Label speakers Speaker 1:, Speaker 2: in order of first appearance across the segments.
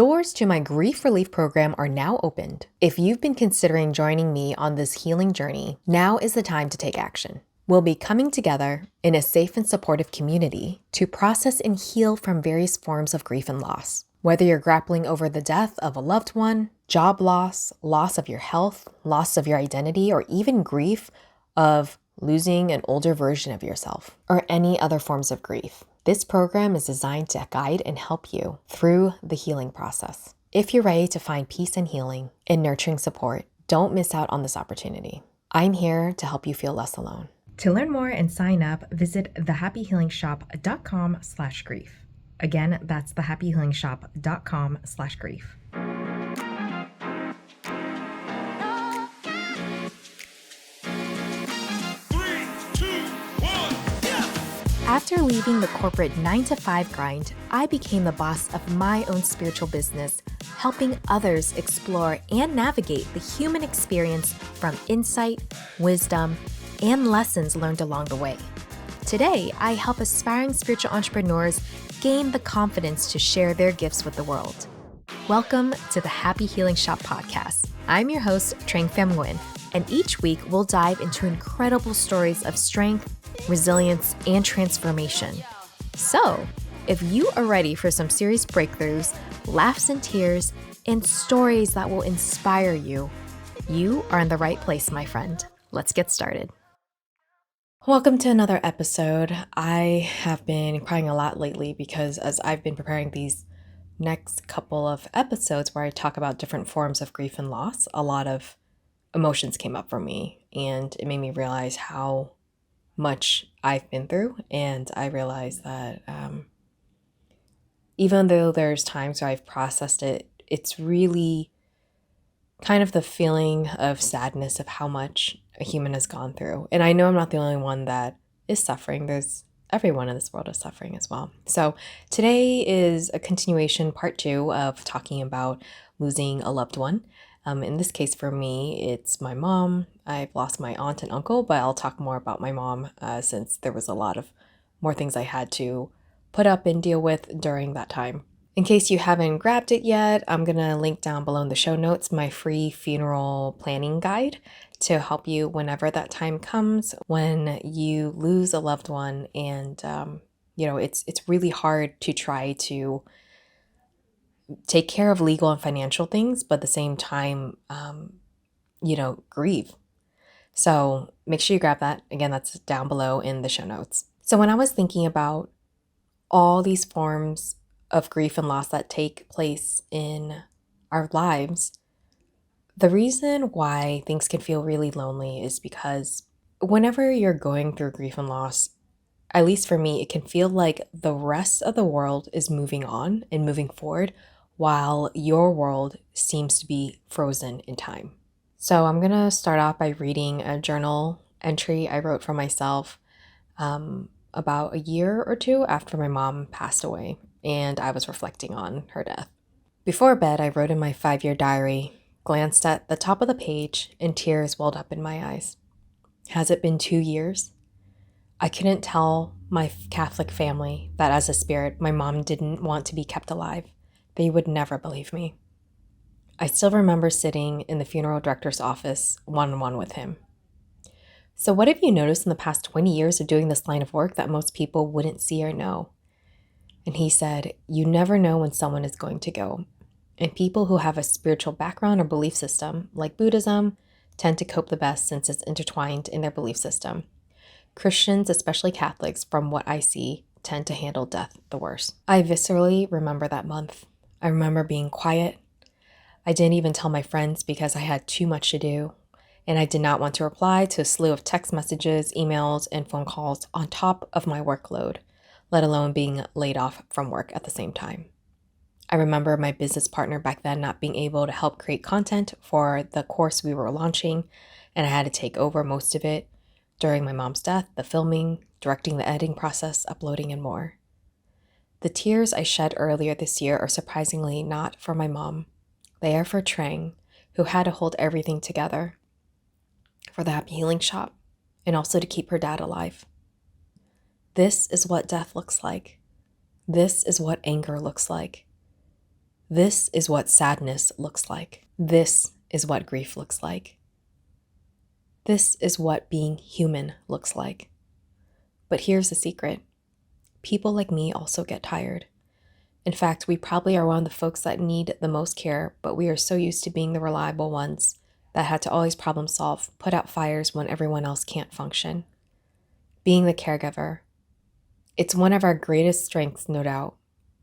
Speaker 1: Doors to my grief relief program are now opened. If you've been considering joining me on this healing journey, now is the time to take action. We'll be coming together in a safe and supportive community to process and heal from various forms of grief and loss. Whether you're grappling over the death of a loved one, job loss, loss of your health, loss of your identity, or even grief of losing an older version of yourself, or any other forms of grief, this program is designed to guide and help you through the healing process. If you're ready to find peace and healing and nurturing support, don't miss out on this opportunity. I'm here to help you feel less alone. To learn more and sign up, visit thehappyhealingshop.com/grief. Again, that's thehappyhealingshop.com/grief. After leaving the corporate 9-to-5 grind, I became the boss of my own spiritual business, helping others explore and navigate the human experience from insight, wisdom, and lessons learned along the way. Today, I help aspiring spiritual entrepreneurs gain the confidence to share their gifts with the world. Welcome to the Happy Healing Shop podcast. I'm your host, Trang Pham Nguyen, and each week we'll dive into incredible stories of strength, resilience, and transformation. So, if you are ready for some serious breakthroughs, laughs and tears, and stories that will inspire you, you are in the right place, my friend. Let's get started. Welcome to another episode. I have been crying a lot lately because as I've been preparing these next couple of episodes where I talk about different forms of grief and loss, a lot of emotions came up for me, and it made me realize how much I've been through. And I realized that even though there's times where I've processed it, it's really kind of the feeling of sadness of how much a human has gone through. And I know I'm not the only one that is suffering. Everyone in this world is suffering as well. So today is a continuation, part 2 of talking about losing a loved one. In this case, for me, it's my mom. I've lost my aunt and uncle, but I'll talk more about my mom since there was a lot of more things I had to put up and deal with during that time. In case you haven't grabbed it yet, I'm going to link down below in the show notes my free funeral planning guide to help you whenever that time comes when you lose a loved one. And, it's really hard to try to take care of legal and financial things, but at the same time, grieve. So make sure you grab that. Again, that's down below in the show notes. So when I was thinking about all these forms of grief and loss that take place in our lives, the reason why things can feel really lonely is because whenever you're going through grief and loss, at least for me, it can feel like the rest of the world is moving on and moving forward while your world seems to be frozen in time. So I'm going to start off by reading a journal entry I wrote for myself about a year or two after my mom passed away, and I was reflecting on her death. Before bed, I wrote in my 5-year diary, glanced at the top of the page, and tears welled up in my eyes. Has it been 2 years? I couldn't tell my Catholic family that as a spirit, my mom didn't want to be kept alive. They would never believe me. I still remember sitting in the funeral director's office one-on-one with him. So what have you noticed in the past 20 years of doing this line of work that most people wouldn't see or know? And he said, you never know when someone is going to go. And people who have a spiritual background or belief system, like Buddhism, tend to cope the best since it's intertwined in their belief system. Christians, especially Catholics, from what I see, tend to handle death the worst. I viscerally remember that month. I remember being quiet. I didn't even tell my friends because I had too much to do, and I did not want to reply to a slew of text messages, emails, and phone calls on top of my workload, let alone being laid off from work at the same time. I remember my business partner back then not being able to help create content for the course we were launching, and I had to take over most of it during my mom's death, the filming, directing the editing process, uploading, and more. The tears I shed earlier this year are surprisingly not for my mom. They are for Trang, who had to hold everything together, for the Happy Healing Shop, and also to keep her dad alive. This is what death looks like. This is what anger looks like. This is what sadness looks like. This is what grief looks like. This is what being human looks like. But here's the secret. People like me also get tired. In fact, we probably are one of the folks that need the most care, but we are so used to being the reliable ones that had to always problem solve, put out fires when everyone else can't function. Being the caregiver. It's one of our greatest strengths, no doubt,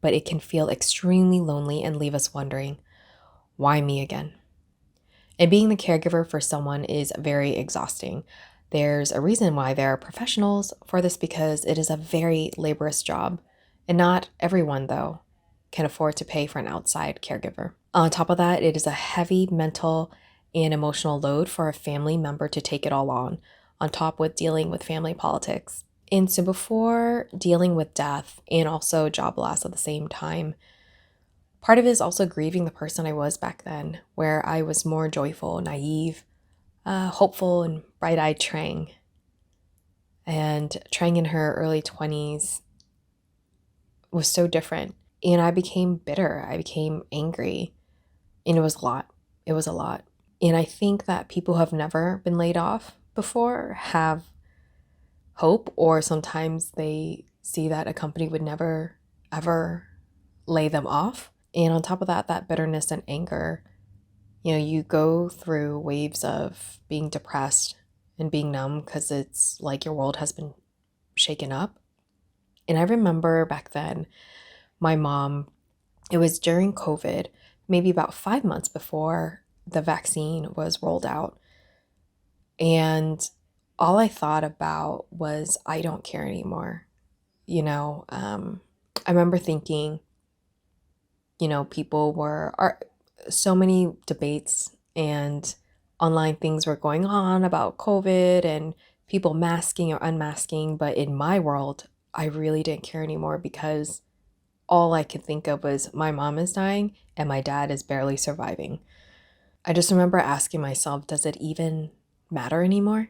Speaker 1: but it can feel extremely lonely and leave us wondering, why me again? And being the caregiver for someone is very exhausting. There's a reason why there are professionals for this because it is a very laborious job. And not everyone, though, can afford to pay for an outside caregiver. On top of that, it is a heavy mental and emotional load for a family member to take it all on top with dealing with family politics. And so before dealing with death and also job loss at the same time, part of it is also grieving the person I was back then, where I was more joyful, naive, hopeful, and bright-eyed Trang. And Trang in her early 20s was so different. And I became bitter. I became angry. And it was a lot. It was a lot. And I think that people who have never been laid off before have hope, or sometimes they see that a company would never, ever lay them off. And on top of that, that bitterness and anger, you go through waves of being depressed and being numb because it's like your world has been shaken up. And I remember back then, my mom, it was during COVID, maybe about 5 months before the vaccine was rolled out. And all I thought about was, I don't care anymore. I remember thinking, people are so many debates and online things were going on about COVID and people masking or unmasking. But in my world, I really didn't care anymore because all I could think of was my mom is dying and my dad is barely surviving. I just remember asking myself, does it even matter anymore?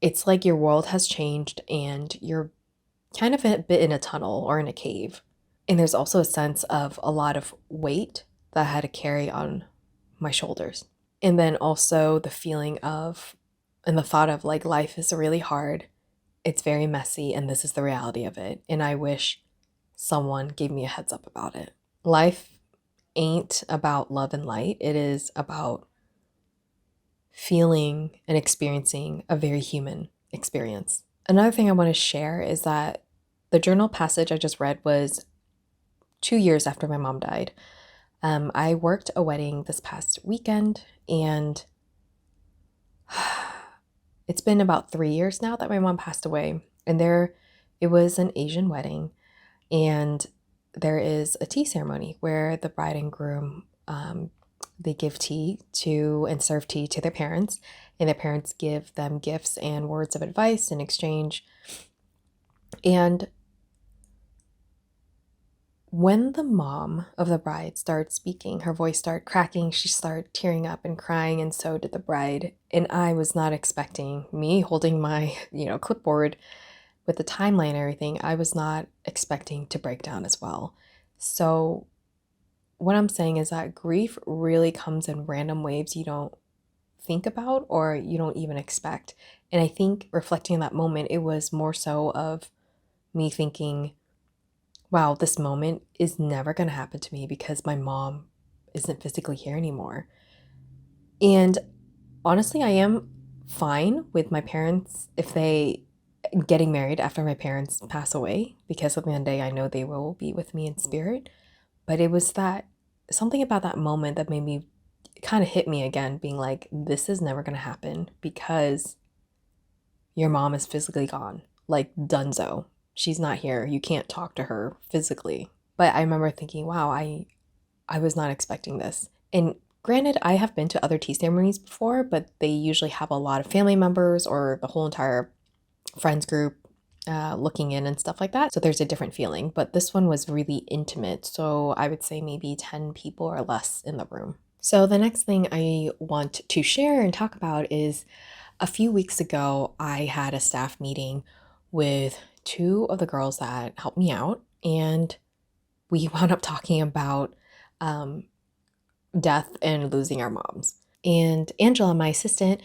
Speaker 1: It's like your world has changed and you're kind of a bit in a tunnel or in a cave. And there's also a sense of a lot of weight that I had to carry on my shoulders. And then also the feeling of, and the thought of like, life is really hard. It's very messy, and this is the reality of it. And I wish someone gave me a heads up about it. Life ain't about love and light. It is about feeling and experiencing a very human experience. Another thing I want to share is that the journal passage I just read was 2 years after my mom died. I worked a wedding this past weekend, and it's been about 3 years now that my mom passed away. And it was an Asian wedding, and there is a tea ceremony where the bride and groom, they give tea to and serve tea to their parents, and their parents give them gifts and words of advice in exchange. And when the mom of the bride started speaking, her voice started cracking, she started tearing up and crying, and so did the bride. And I was not expecting, me holding my, clipboard with the timeline and everything, I was not expecting to break down as well. So what I'm saying is that grief really comes in random waves you don't think about or you don't even expect. And I think reflecting on that moment, it was more so of me thinking, wow, this moment is never going to happen to me because my mom isn't physically here anymore. And honestly, I am fine with my parents if they getting married after my parents pass away, because at the end of the day, I know they will be with me in spirit. But it was that something about that moment that made me kind of hit me again, being like, this is never going to happen because your mom is physically gone, like dunzo. She's not here. You can't talk to her physically. But I remember thinking, wow, I was not expecting this. And granted, I have been to other tea ceremonies before, but they usually have a lot of family members or the whole entire friends group looking in and stuff like that. So there's a different feeling. But this one was really intimate. So I would say maybe 10 people or less in the room. So the next thing I want to share and talk about is a few weeks ago, I had a staff meeting with two of the girls that helped me out, and we wound up talking about death and losing our moms. And Angela, my assistant,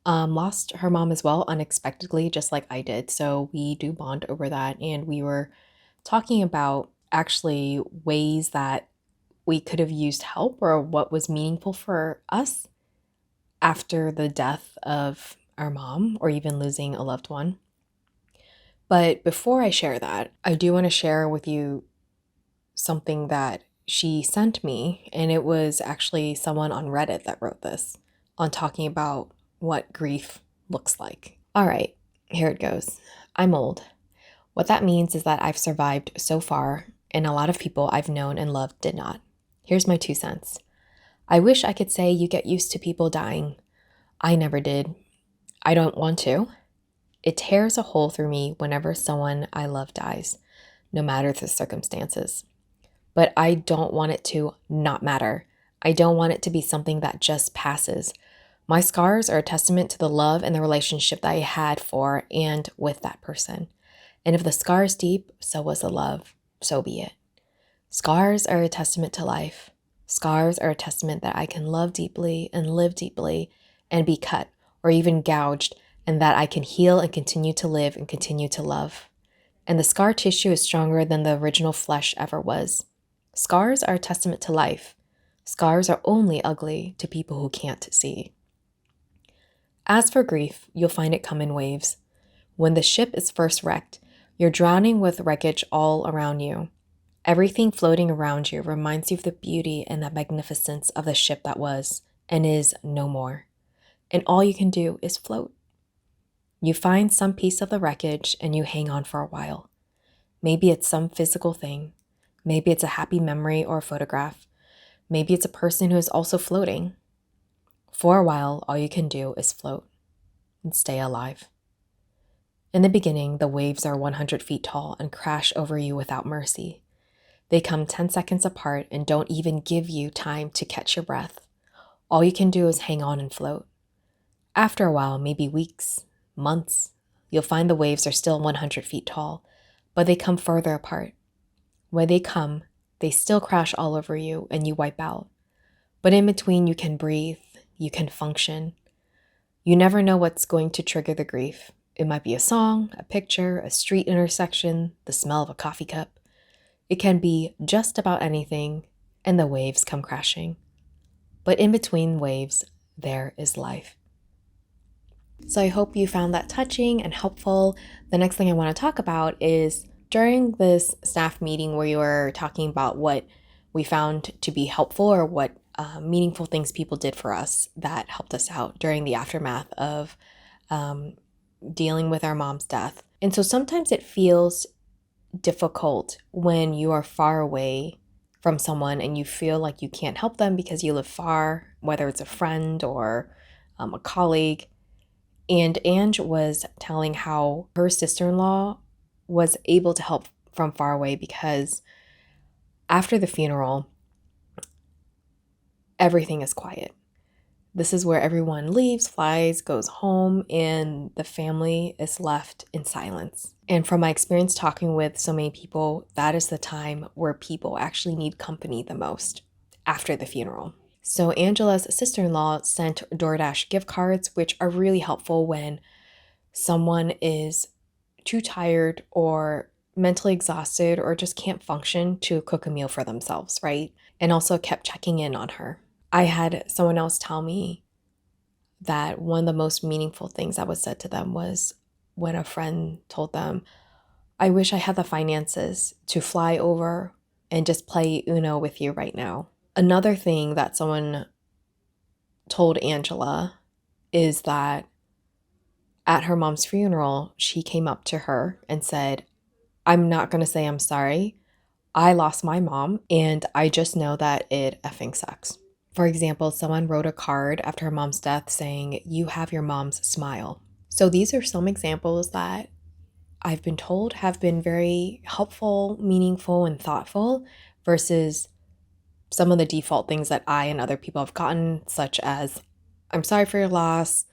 Speaker 1: lost her mom as well unexpectedly, just like I did. So we do bond over that. And we were talking about actually ways that we could have used help or what was meaningful for us after the death of our mom or even losing a loved one. But before I share that, I do want to share with you something that she sent me, and it was actually someone on Reddit that wrote this on talking about what grief looks like. All right, here it goes. I'm old. What that means is that I've survived so far, and a lot of people I've known and loved did not. Here's my 2 cents. I wish I could say you get used to people dying. I never did. I don't want to. It tears a hole through me whenever someone I love dies, no matter the circumstances. But I don't want it to not matter. I don't want it to be something that just passes. My scars are a testament to the love and the relationship that I had for and with that person. And if the scar is deep, so was the love. So be it. Scars are a testament to life. Scars are a testament that I can love deeply and live deeply and be cut or even gouged, and that I can heal and continue to live and continue to love. And the scar tissue is stronger than the original flesh ever was. Scars are a testament to life. Scars are only ugly to people who can't see. As for grief, you'll find it come in waves. When the ship is first wrecked, you're drowning with wreckage all around you. Everything floating around you reminds you of the beauty and the magnificence of the ship that was and is no more. And all you can do is float. You find some piece of the wreckage and you hang on for a while. Maybe it's some physical thing. Maybe it's a happy memory or a photograph. Maybe it's a person who is also floating. For a while, all you can do is float and stay alive. In the beginning, the waves are 100 feet tall and crash over you without mercy. They come 10 seconds apart and don't even give you time to catch your breath. All you can do is hang on and float. After a while, maybe weeks, months, you'll find the waves are still 100 feet tall, but they come further apart. When they come, they still crash all over you and you wipe out. But in between, you can breathe, you can function. You never know what's going to trigger the grief. It might be a song, a picture, a street intersection, the smell of a coffee cup. It can be just about anything, and the waves come crashing. But in between waves, there is life. So I hope you found that touching and helpful. The next thing I want to talk about is during this staff meeting where you were talking about what we found to be helpful or what meaningful things people did for us that helped us out during the aftermath of dealing with our mom's death. And so sometimes it feels difficult when you are far away from someone and you feel like you can't help them because you live far, whether it's a friend or a colleague. And Ange was telling how her sister-in-law was able to help from far away because after the funeral, everything is quiet. This is where everyone leaves, flies, goes home, and the family is left in silence. And from my experience talking with so many people, that is the time where people actually need company the most after the funeral. So Angela's sister-in-law sent DoorDash gift cards, which are really helpful when someone is too tired or mentally exhausted or just can't function to cook a meal for themselves, right? And also kept checking in on her. I had someone else tell me that one of the most meaningful things that was said to them was when a friend told them, I wish I had the finances to fly over and just play Uno with you right now. Another thing that someone told Angela is that at her mom's funeral, she came up to her and said, I'm not going to say I'm sorry. I lost my mom and I just know that it effing sucks. For example, someone wrote a card after her mom's death saying, you have your mom's smile. So these are some examples that I've been told have been very helpful, meaningful, and thoughtful versus some of the default things that I and other people have gotten, such as, I'm sorry for your loss,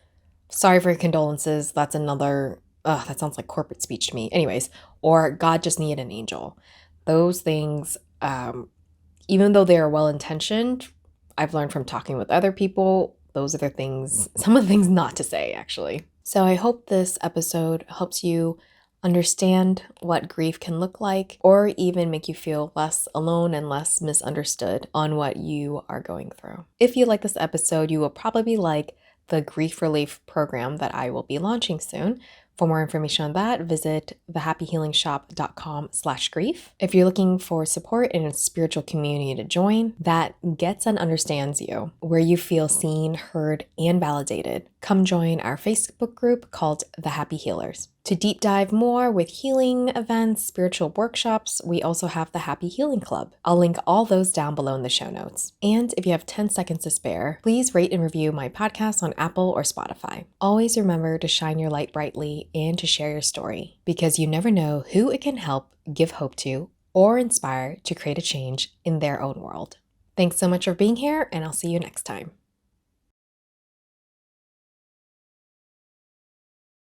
Speaker 1: sorry for your condolences. That's another, that sounds like corporate speech to me. Anyways, or God just needed an angel. Those things Even though they are well-intentioned, I've learned from talking with other people, those are the things, some of the things not to say, actually. So I hope this episode helps you understand what grief can look like, or even make you feel less alone and less misunderstood on what you are going through. If you like this episode, you will probably like the grief relief program that I will be launching soon. For more information on that, visit thehappyhealingshop.com/grief. If you're looking for support in a spiritual community to join that gets and understands you, where you feel seen, heard, and validated, come join our Facebook group called The Happy Healers. To deep dive more with healing events, spiritual workshops, we also have the Happy Healing Club. I'll link all those down below in the show notes. And if you have 10 seconds to spare, please rate and review my podcast on Apple or Spotify. Always remember to shine your light brightly and to share your story, because you never know who it can help, give hope to, or inspire to create a change in their own world. Thanks so much for being here, and I'll see you next time.